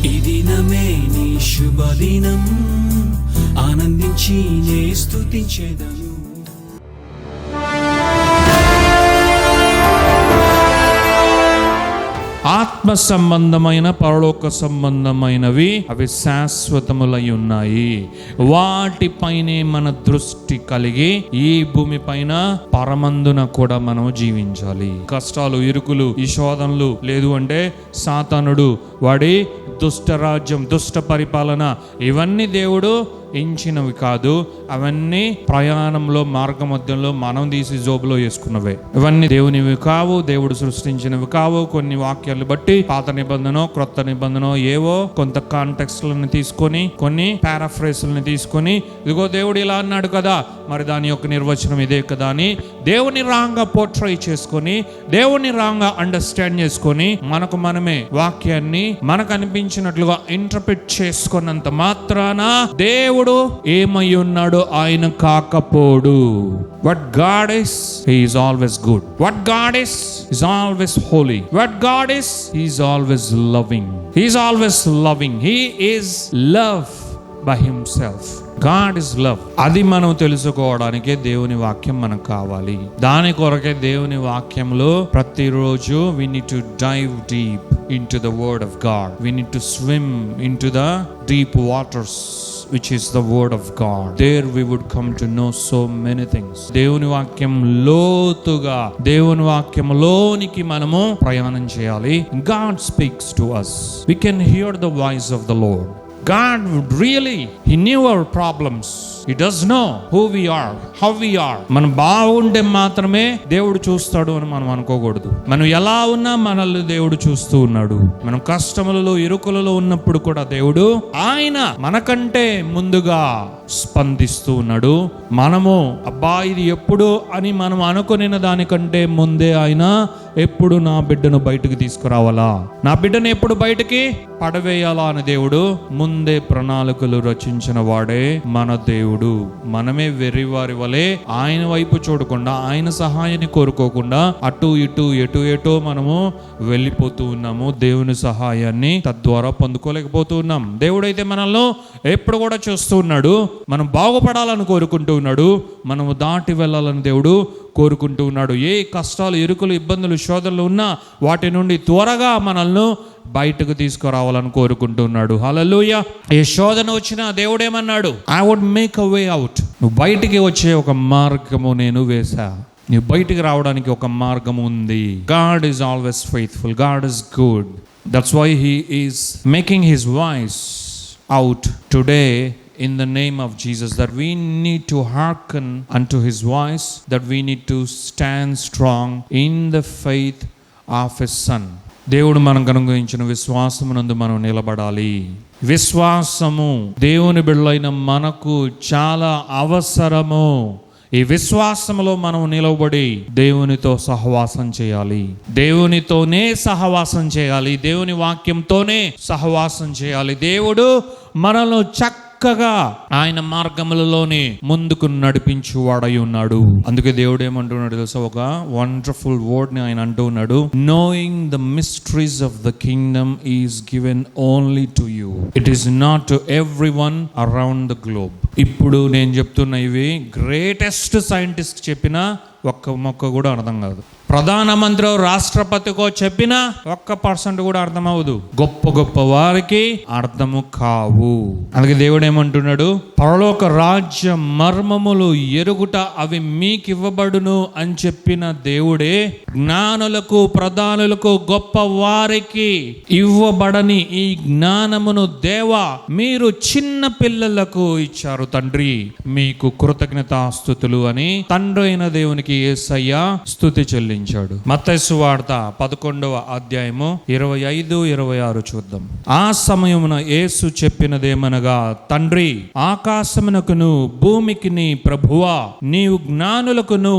ఈ దినమే నీ శుభదినం, ఆనందించి నే స్తుతించెదను. ఆత్మ సంబంధమైన పరలోక సంబంధమైనవి అవి శాశ్వతములై ఉన్నాయి. వాటిపైనే మన దృష్టి కలిగి ఈ భూమి పైన పరమందున కూడా మనం జీవించాలి. కష్టాలు, ఇరుకులు, ఈ శోధనలు, లేదు అంటే సాతానుడు వాడి దుష్ట రాజ్యం, దుష్ట పరిపాలన, ఇవన్నీ దేవుడు ఎంచినవి కాదు. అవన్నీ ప్రయాణంలో మార్గ మధ్యంలో మనం తీసి జోబులో వేసుకున్నవే. ఇవన్నీ దేవునివి కావు, దేవుడు సృష్టించినవి కావు. కొన్ని వాక్యాలు బట్టి పాత నిబంధన, క్రొత్త నిబంధన ఏవో కొంత కాంటెక్స్ట్లను తీసుకొని, కొన్ని పారాఫ్రేసులను తీసుకొని, ఇదిగో దేవుడు ఇలా అన్నాడు కదా, మరి దాని యొక్క నిర్వచనం ఇదే కదా అని దేవుని రాంగా పోర్ట్రై చేసుకొని, దేవుని రాంగా అండర్స్టాండ్ చేసుకొని, మనకు మనమే వాక్యాన్ని మనకు అనిపించినట్లుగా ఇంటర్ప్రిట్ చేసుకున్నంత మాత్రాన దేవుడు ఏమై ఉన్నాడు ఆయన కాకపోడు. What God is, He is always good. What God is always holy. What God is, He is always loving. He is always loving. He is love by Himself. God is love. అది మనం తెలుసుకోవడానికే దేవుని వాక్యం మనకు కావాలి. దాని కొరకే దేవుని వాక్యంలో ప్రతిరోజు we need to dive deep into the word of God. We need to swim into the deep waters, which is the word of God. There we would come to know so many things. దేవుని వాక్యం లోతుగా, దేవుని వాక్యంలోనికి మనము ప్రయాణం చేయాలి. God speaks to us. We can hear the voice of the Lord. God really, He knew our problems. He does know who we are, how we are. మనం బాగుంటే మాత్రమే దేవుడు చూస్తాడు అని మనం అనుకోకూడదు. మనం ఎలా ఉన్నా మనల్ని దేవుడు చూస్తూ ఉన్నాడు. మనం కష్టములలో, ఇరుకులలో ఉన్నప్పుడు కూడా దేవుడు ఆయన మనకంటే ముందుగా స్పందిస్తూ ఉన్నాడు. మనము అబ్బా ఇది ఎప్పుడు అని మనం అనుకునే దానికంటే ముందే ఆయన ఎప్పుడు నా బిడ్డను బయటకు తీసుకురావాలా, నా బిడ్డను ఎప్పుడు బయటకి పడవేయాలా అని దేవుడు ముందే ప్రణాళికలు రచించిన వాడే మన దేవుడు. మనమే వెర్రివారి వలె ఆయన వైపు చూడకుండా, ఆయన సహాయాన్ని కోరుకోకుండా అటు ఇటు ఎటో మనము వెళ్ళిపోతూ ఉన్నాము. దేవుని సహాయాన్ని తద్వారా పొందుకోలేకపోతూ ఉన్నాం. దేవుడైతే మనల్ని ఎప్పుడు కూడా చూస్తూ ఉన్నాడు. మనం బాగుపడాలని కోరుకుంటూ ఉన్నాడు. మనము దాటి వెళ్ళాలని దేవుడు కోరుకుంటూ ఉన్నాడు. ఏ కష్టాలు, ఇరుకులు, ఇబ్బందులు, శోధనలు ఉన్నా వాటి నుండి త్వరగా మనల్ని బయటకు తీసుకురావాలని కోరుకుంటున్నాడు. హల్లెలూయా. ఏ శోధన వచ్చినా దేవుడేమన్నాడు, I would make a way out. నువ్వు బయటికి వచ్చే ఒక మార్గము నేను వేసా, నువ్వు బయటికి రావడానికి ఒక మార్గం ఉంది. God is always faithful. God is good. That's why he is making his voice out today in the name of Jesus, that we need to hearken unto His voice, that we need to stand strong in the faith of His Son. దేవుడు మనకు అనుగ్రహించిన విశ్వాసమునందు మనం నిలబడాలి. విశ్వాసము దేవుని బిడ్డలైన మనకు చాలా అవసరము. ఈ విశ్వాసములో మనం నిలబడి దేవునితో సహవాసం చేయాలి. దేవునితోనే సహవాసం చేయాలి. దేవుని వాక్యంతోనే సహవాసం చేయాలి. దేవుడు మనల్ని చక్కగా ఆయన మార్గములలోనే ముందుకు నడిపించువాడై ఉన్నాడు. అందుకే దేవుడు ఏమంటున్నాడు తెలుసా, ఒక వండర్ఫుల్ వర్డ్ ని ఆయన అంటూ ఉన్నాడు, knowing the mysteries of the Kingdom is given only to you. It is not to everyone around the globe. ఇప్పుడు నేను చెప్తున్న ఇవి గ్రేటెస్ట్ సైంటిస్ట్ చెప్పిన ఒక్క మొక్క కూడా అర్థం కాదు. ప్రధానమంత్రి, రాష్ట్రపతికో చెప్పినా 1% కూడా అర్థం అవ్వదు. గొప్ప గొప్ప వారికి అర్థము కావు. అందుకే దేవుడు ఏమంటున్నాడు, పరలోక రాజ్య మర్మములు ఎరుగుట అవి మీకు ఇవ్వబడును అని చెప్పిన దేవుడే జ్ఞానులకు, ప్రధానులకు, గొప్ప వారికి ఇవ్వబడని ఈ జ్ఞానమును దేవా మీరు చిన్న పిల్లలకు ఇచ్చారు తండ్రి, మీకు కృతజ్ఞతాస్తుతులు అని తండ్రి అయిన దేవునికి యేసయ్య స్తుతి చెల్లించాడు. మత్తయి సువార్త 11వ అధ్యాయము 25-26 చూద్దాం. ఆ సమయమున యేసు చెప్పినదేమనగా, తండ్రి ఆకాశమునకును భూమికిని ప్రభువా, నీవు జ్ఞానులకును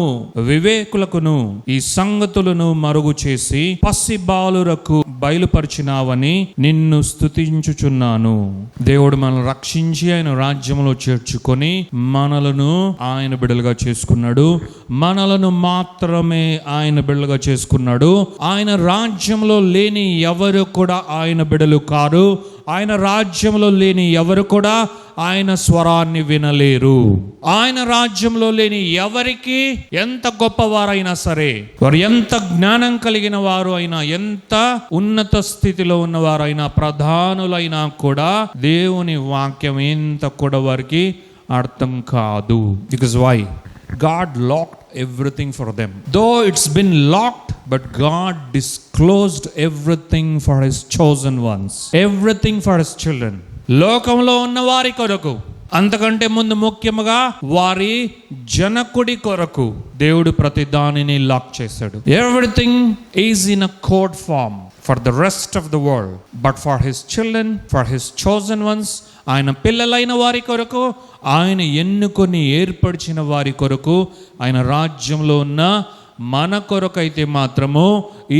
వివేకులకును ఈ సంగతులను మరుగు చేసి పసి బాలురకు బయలుపరిచినావని నిన్ను స్తుతించుచున్నాను. దేవుడు మనల్ని రక్షించి ఆయన రాజ్యంలో చేర్చుకొని మనలను ఆయన బిడ్డలుగా చేసుకున్నాడు. మనలను మాత్రమే ఆయన ఆయన బిడ్డలుగా చేసుకున్నాడు. ఆయన రాజ్యంలో లేని ఎవరు కూడా ఆయన బిడ్డలు కారు. ఆయన రాజ్యంలో లేని ఎవరు కూడా ఆయన స్వరాన్ని వినలేరు. ఆయన రాజ్యంలో లేని ఎవరికి ఎంత గొప్పవారైనా సరే, వారు ఎంత జ్ఞానం కలిగిన వారు అయినా, ఎంత ఉన్నత స్థితిలో ఉన్నవారైనా, ప్రధానులైనా కూడా దేవుని వాక్యం ఎంత కూడా వారికి అర్థం కాదు. Because why? God locked everything for them. Though it's been locked, but God disclosed everything for his chosen ones. Everything for his children. లోకంలో ఉన్న వారి కొరకు, అంతకంటే ముందు ముఖ్యంగా వారి జనకుడి కొరకు దేవుడు ప్రతి దానిని లాక్ చేశాడు. Everything is in a code form for the rest of the world, but for his children, for his chosen ones, ఆయన పిల్లలైన వారి కొరకు, ఆయన ఎన్నుకొని ఏర్పరిచిన వారి కొరకు, ఆయన రాజ్యంలో ఉన్న మన కొరకైతే మాత్రము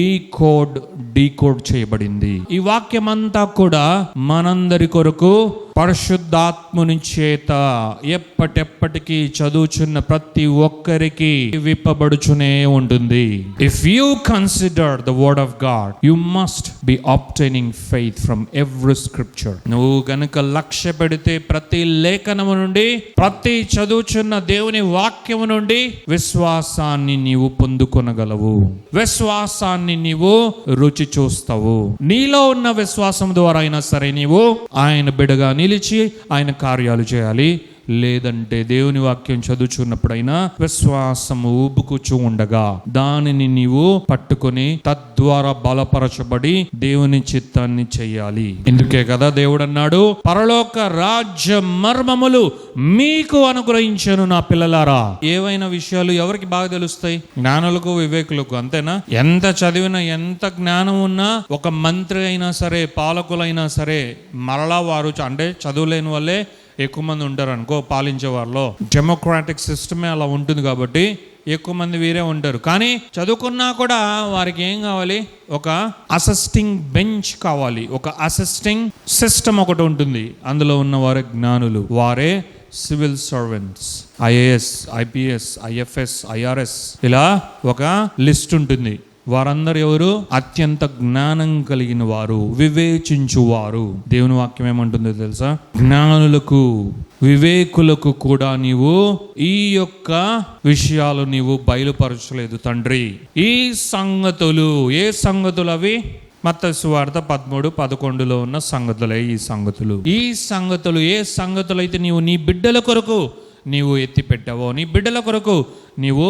ఈ కోడ్ డీకోడ్ చేయబడింది. ఈ వాక్యం అంతా కూడా మనందరి కొరకు పరిశుద్ధాత్ముని చేత ఎప్పటెప్పటికీ చదువుచున్న ప్రతి ఒక్కరికి విప్పబడుచునే ఉంటుంది. If you consider the word of God, you must be obtaining faith from every scripture. నువ్వు గనుక లక్ష్య పెడితే ప్రతి లేఖనము నుండి, ప్రతి చదువుచున్న దేవుని వాక్యము నుండి విశ్వాసాన్ని నీవు పొందుకొనగలవు. విశ్వాసాన్ని నీవు రుచి చూస్తావు. నీలో ఉన్న విశ్వాసం ద్వారా అయినా సరే నీవు ఆయన బిడ్డగా నిలిచి ఆయన కార్యాలు చేయాలి. లేదంటే దేవుని వాక్యం చదువుచున్నప్పుడైనా విశ్వాసము ఊబుకుచూ ఉండగా దానిని నీవు పట్టుకొని తద్వారా బలపరచబడి దేవుని చిత్తాన్ని చెయ్యాలి. ఇందుకే కదా దేవుడు అన్నాడు, పరలోక రాజ్య మర్మములు మీకు అనుగ్రహించాను నా పిల్లలారా. ఏవైనా విషయాలు ఎవరికి బాగా తెలుస్తాయి? జ్ఞానులకు, వివేకులకు, అంతేనా? ఎంత చదివినా, ఎంత జ్ఞానం ఉన్నా, ఒక మంత్రి అయినా సరే, పాలకులైనా సరే, మరలా వారు అంటే చదువులేని వాళ్ళే ఎక్కువ మంది ఉంటారు అనుకో పాలించే వారిలో. డెమోక్రాటిక్ సిస్టమే అలా ఉంటుంది కాబట్టి ఎక్కువ మంది వీరే ఉంటారు. కానీ చదువుకున్నా కూడా వారికి ఏం కావాలి? ఒక అసిస్టింగ్ బెంచ్ కావాలి, ఒక అసిస్టింగ్ సిస్టమ్ ఒకటి ఉంటుంది. అందులో ఉన్న వారే జ్ఞానులు, వారే civil servants, IAS, IPS, IFS, IRS, ఇలా ఒక లిస్ట్ ఉంటుంది. వారందరూ ఎవరు? అత్యంత జ్ఞానం కలిగిన వారు, వివేచించువారు. దేవుని వాక్యం ఏమంటుందో తెలుసా? జ్ఞానులకు, వివేకులకు కూడా నీవు ఈ యొక్క విషయాలు నీవు బయలుపరచలేదు తండ్రి. ఈ సంగతులు, ఏ సంగతులు అవి? మత్తయి సువార్త 13:11 ఉన్న సంగతులే ఈ సంగతులు. ఈ సంగతులు ఏ సంగతులు అయితే నీవు నీ బిడ్డల కొరకు నీవు ఎత్తి పెట్టావో, నీ బిడ్డల కొరకు నీవు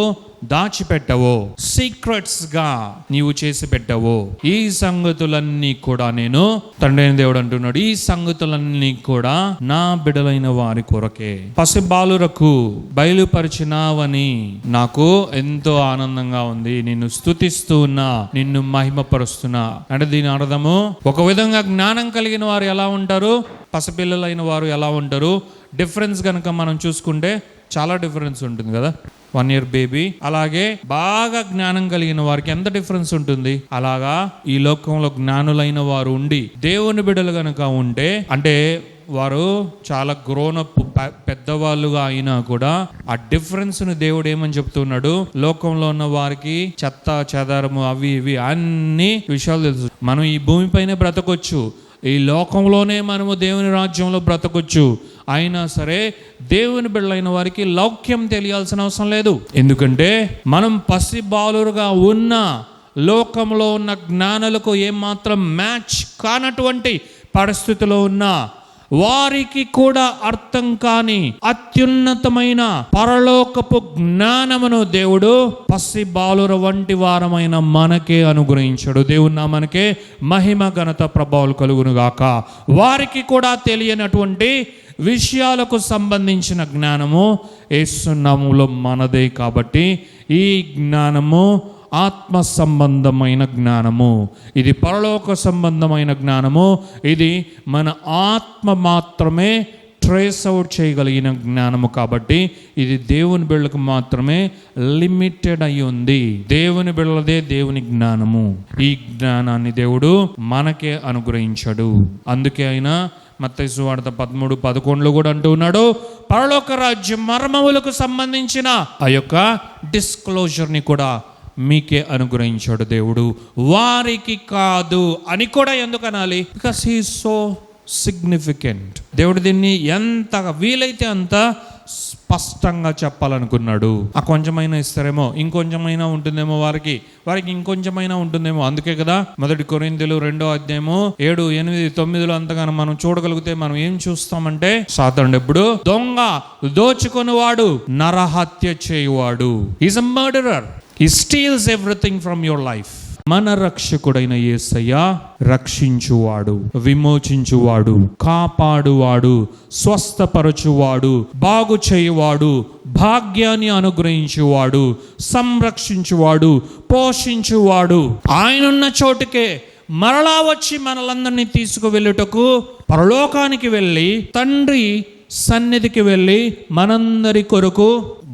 దాచిపెట్టవో, సీక్రెట్స్ గా నీవు చేసి పెట్టావో, ఈ సంగతులన్నీ కూడా నేను, తండ్రి అయిన దేవుడు అంటున్నాడు, ఈ సంగతులన్నీ కూడా నా బిడ్డలైన వారి కొరకే, పసిబాలురకు బయలుపరిచినావని నాకు ఎంతో ఆనందంగా ఉంది. నిన్ను స్తుతిస్తూ ఉన్నా, నిన్ను మహిమపరుస్తున్నా. అంటే దీని అర్థము, ఒక విధంగా జ్ఞానం కలిగిన వారు ఎలా ఉంటారు, పసిపిల్లలైన వారు ఎలా ఉంటారు, డిఫరెన్స్ కనుక మనం చూసుకుంటే చాలా డిఫరెన్స్ ఉంటుంది కదా. 1 year బేబీ, అలాగే బాగా జ్ఞానం కలిగిన వారికి ఎంత డిఫరెన్స్ ఉంటుంది. అలాగా ఈ లోకంలో జ్ఞానులైన వారు ఉండి దేవుని బిడ్డలు కనుక ఉంటే, అంటే వారు చాలా గ్రోనప్ పెద్దవాళ్ళుగా అయినా కూడా ఆ డిఫరెన్స్ ను దేవుడు ఏమని చెప్తున్నాడు? లోకంలో ఉన్న వారికి చెత్త చెదారము అవి ఇవి అన్ని విషయాలు తెలుసు. మనం ఈ భూమిపైనే బ్రతకొచ్చు, ఈ లోకంలోనే మనము దేవుని రాజ్యంలో బ్రతకొచ్చు. అయినా సరే దేవుని బిడ్డలైన వారికి లౌక్యం తెలియాల్సిన అవసరం లేదు. ఎందుకంటే మనం పసిబాలురుగా ఉన్న లోకంలో ఉన్న జ్ఞానులకు ఏమాత్రం మ్యాచ్ కానటువంటి పరిస్థితిలో ఉన్న వారికి కూడా అర్థం కాని అత్యున్నతమైన పరలోకపు జ్ఞానమును దేవుడు పసిబాలుర వంటి వారమైన మనకే అనుగ్రహించాడు. దేవుని నామమునకే మహిమ ఘనత ప్రభావాలు కలుగును గాక. వారికి కూడా తెలియనటువంటి విషయాలకు సంబంధించిన జ్ఞానము యేసు నామములో మనదే. కాబట్టి ఈ జ్ఞానము ఆత్మ సంబంధమైన జ్ఞానము, ఇది పరలోక సంబంధమైన జ్ఞానము. ఇది మన ఆత్మ మాత్రమే ట్రేస్ అవుట్ చేయగలిగిన జ్ఞానము. కాబట్టి ఇది దేవుని బిడ్డలకు మాత్రమే లిమిటెడ్ అయి ఉంది. దేవుని బిడ్డలదే దేవుని జ్ఞానము. ఈ జ్ఞానాన్ని దేవుడు మనకే అనుగ్రహించాడు. అందుకే ఆయన మత్తయి సువార్త 13:11 కూడా అంటూ ఉన్నాడు, పరలోక రాజ్యం మర్మములకు సంబంధించిన ఆ యొక్క డిస్క్లోజర్ ని కూడా మీకే అనుగ్రహించాడు దేవుడు, వారికి కాదు అని కూడా ఎందుకు అనాలి? Because he so significant. దేవుడు దీన్ని ఎంత వీలైతే అంత స్పష్టంగా చెప్పాలనుకున్నాడు. ఆ కొంచెమైనా ఇస్తారేమో, ఇంకొంచెమైనా ఉంటుందేమో, వారికి ఇంకొంచెమైనా ఉంటుందేమో. అందుకే కదా 1 కొరింథీయులు 2వ అధ్యాయము 7, 8, 9 అంతగానో మనం చూడగలిగితే మనం ఏం చూస్తామంటే, సాతానుడు ఎప్పుడు దొంగ, దోచుకొనివాడు, నరహత్య చేయువాడు. Is a murderer. He steals everything from your life. మన రక్షకుడైన యేసయ్య రక్షించువాడు, విమోచించువాడు, కాపాడువాడు, స్వస్థపరచువాడు, బాగు చేయువాడు, భాగ్యాన్ని అనుగ్రహించువాడు, సంరక్షించువాడు, పోషించువాడు. ఆయనున్న చోటుకే మరలా వచ్చి మనలందరినీ తీసుకువెళ్ళుటకు పరలోకానికి వెళ్ళి తండ్రి సన్నిధికి వెళ్ళి మనందరి కొరకు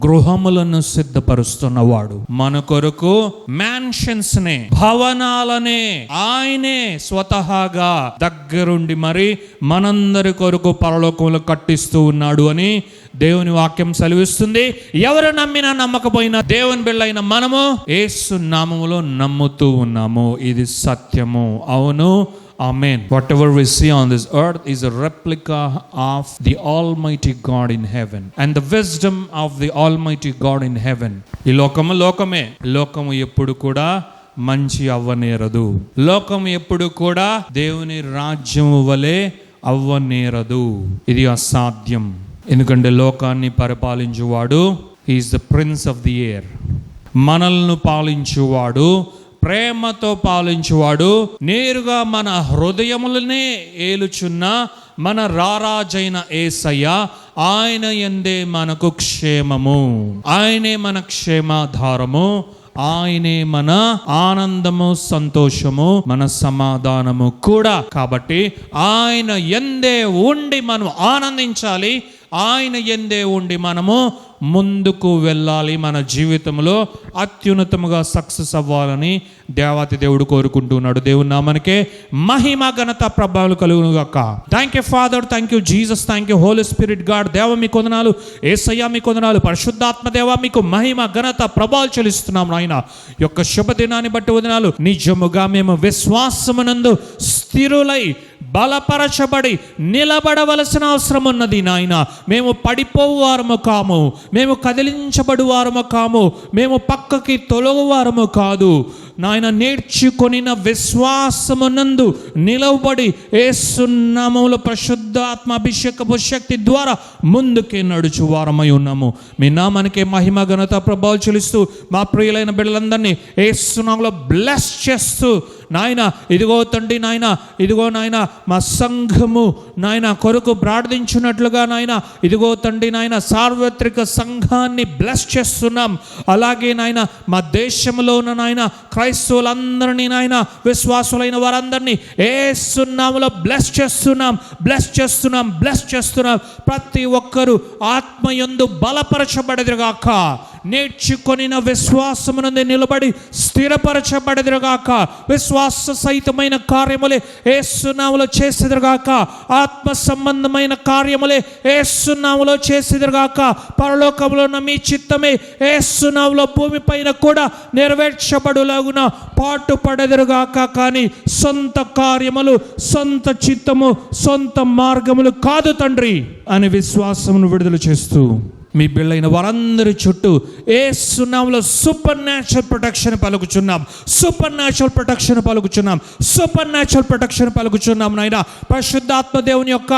గృహములను సిద్ధపరుస్తున్నవాడు. మన కొరకు మ్యాన్షన్స్ నే, భవనాలనే ఆయనే స్వతహాగా దగ్గరుండి మరి మనందరి కొరకు పరలోకంలో కట్టిస్తూ ఉన్నాడు అని దేవుని వాక్యం సెలవిస్తుంది. ఎవరు నమ్మినా నమ్మకపోయినా దేవుని బిడ్డలైన మనము యేసు నామములో నమ్ముతూ ఉన్నాము. ఇది సత్యము. అవును, Amen. Whatever we see on this earth is a replica of the Almighty God in heaven and the wisdom of the Almighty God in heaven. ఈ లోకమే. లోకము ఎప్పుడు కూడా మంచి అవ్వనేరదు. లోకము ఎప్పుడు కూడా దేవుని రాజ్యము వలె అవ్వనేరదు. ఇది అసాధ్యం. ఎందుకంటే లోకాన్ని పరిపాలించువాడు he is the prince of the air. మనల్ని పాలించువాడు, ప్రేమతో పాలించువాడు, నేరుగా మన హృదయములనే ఏలుచున్న మన రారాజైన యేసయ్య. ఆయన యందే మనకు క్షేమము, ఆయనే మన క్షేమాధారము, ఆయనే మన ఆనందము, సంతోషము, మన సమాధానము కూడా. కాబట్టి ఆయన యందే ఉండి మనం ఆనందించాలి. ఆయన యందే ఉండి మనము ముందుకు వెళ్ళాలి. మన జీవితంలో అత్యున్నతముగా సక్సెస్ అవ్వాలని దేవాతి దేవుడు కోరుకుంటున్నాడు. దేవుని నామనికే మహిమ, ఘనత, ప్రభావాలు కలుగును గాక. Thank you Father, thank you Jesus, thank you Holy Spirit God. దేవ మీకు వందనాలు, యేసయ్య మీకు వందనాలు, పరిశుద్ధాత్మ దేవ మీకు మహిమ, ఘనత, ప్రభావాలు చెల్లిస్తున్నాం నాయన. యొక్క శుభదినాన్ని బట్టి వందనాలు. నిజముగా మేము విశ్వాసమునందు స్థిరులై బలపరచబడి నిలబడవలసిన అవసరం ఉన్నది నాయన. మేము పడిపోవు వారము కాము, మేము కదిలించబడు వారము కాము, మేము పక్కకి తొలగు వారము కాదు నాయన. నేర్చుకొనిన విశ్వాసమునందు నిలవబడి యేసు నామములో పరిశుద్ధాత్మ అభిషేకపు శక్తి ద్వారా ముందుకే నడుచు వారమై ఉన్నాము. మీ నామానికే మహిమ, ఘనత, ప్రభావాలు చెల్లిస్తూ మా ప్రియులైన బిడ్డలందరినీ యేసు నామములో బ్లెస్ చేస్తూ నాయన, ఇదిగో తండ్రి నాయన, ఇదిగో నాయన మా సంఘము నాయన కొరకు ప్రార్థించినట్లుగా నాయన, ఇదిగో తండ్రి నాయన సార్వత్రిక సంఘాన్ని బ్లెస్ చేస్తున్నాం. అలాగే నాయన మా దేశంలో ఉన్న నాయన క్రైస్తవులందరినీ నాయన, విశ్వాసులైన వారందరినీ యేసు నామములో బ్లెస్ చేస్తున్నాం. ప్రతి ఒక్కరూ ఆత్మయందు బలపరచబడదురుగాక, నేర్చుకొనిన విశ్వాసమునందు నిలబడి స్థిరపరచబడదురుగాక, విశ్వాస సహితమైన కార్యములే యేసు నామములో చేసెదరుగాక, ఆత్మ సంబంధమైన కార్యములే యేసు నామములో చేసెదరుగాక. పరలోకములో ఉన్న మీ చిత్తమే యేసు నామములో భూమిపైన కూడా నెరవేర్చబడులాగున పాటుపడెదరుగాక. కానీ సొంత కార్యములు, సొంత చిత్తము, సొంత మార్గములు కాదు తండ్రి అని విశ్వాసమును విడుదల చేస్తూ మీ బిళ్ళైన వారందరి చుట్టూ యేసు నామములో సూపర్ న్యాచురల్ ప్రొటెక్షన్ పలుకుచున్నాం నాయన. పరిశుద్ధాత్మ దేవుని యొక్క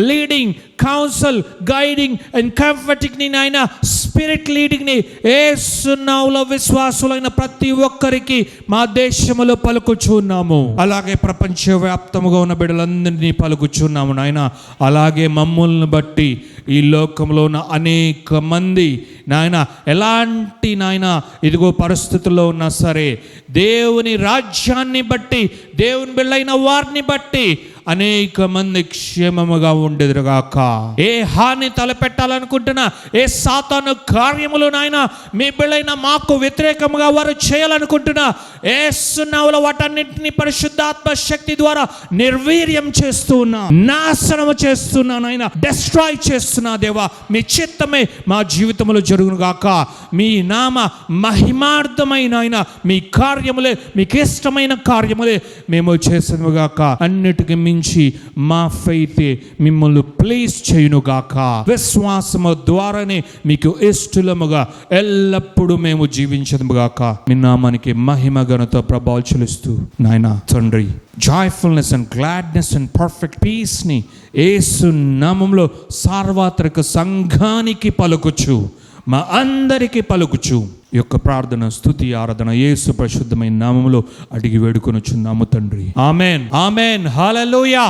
leading, council, guiding and comforting ని నాయన, స్పిరిట్ లీడింగ్ ని యేసు నామములో విశ్వాసులైన ప్రతి ఒక్కరికి మా దేశములో పలుకుచున్నాము. అలాగే ప్రపంచవ్యాప్తముగా ఉన్న బిడ్డలందరినీ పలుకుచున్నాము నాయన. అలాగే మమ్మల్ని బట్టి ఈ లోకంలో ఉన్న అనేక మంది నాయన ఎలాంటి నాయన ఇదిగో పరిస్థితుల్లో ఉన్నా సరే దేవుని రాజ్యాన్ని బట్టి, దేవుని బిళ్ళైన వారిని బట్టి అనేక మంది క్షేమముగా ఉండేదిగాక. ఏ హాని తలపెట్టాలనుకుంటున్నా, ఏ సాతాను కార్యములు నాయన మీ బిడ్డలైన మాకు వ్యతిరేకముగా వారు చేయాలనుకుంటున్నా, యేసు నామములో వాటన్నిటిని పరిశుద్ధాత్మ శక్తి ద్వారా నిర్వీర్యం చేస్తూ ఉన్నా, నాశనము చేస్తున్నా నాయన, డెస్ట్రాయ్ చేస్తున్నా దేవా. మీ చిత్తమే మా జీవితంలో జరుగును గాక. మీ నామ మహిమార్థమైన ఆయన మీ కార్యములే, మీకు ఇష్టమైన కార్యములే మేము చేసేను గాక. అన్నిటికి మించి మా ఫెయిత్ మిమ్మల్ని ప్లీజ్ చేయును గాక. విశ్వాసము ద్వారానే మీకు ఇష్టలముగా ఎల్లప్పుడూ మేము జీవించదుము గాక. మీ నామానికి మహిమ ఘనత ప్రభావాలు చెల్లిస్తూ నాయన తండ్రి, joyfulness and gladness and perfect peace ని యేసు నామములో సార్వత్రిక సంఘానికి పలుకుచు, మా అందరికీ పలుకుచు ఈ యొక్క ప్రార్థన, స్తుతి, ఆరాధన యేసు పరిశుద్ధమైన నామములో అడిగి వేడుకొనుచున్నాము తండ్రి. ఆమేన్, ఆమేన్, హల్లెలూయా.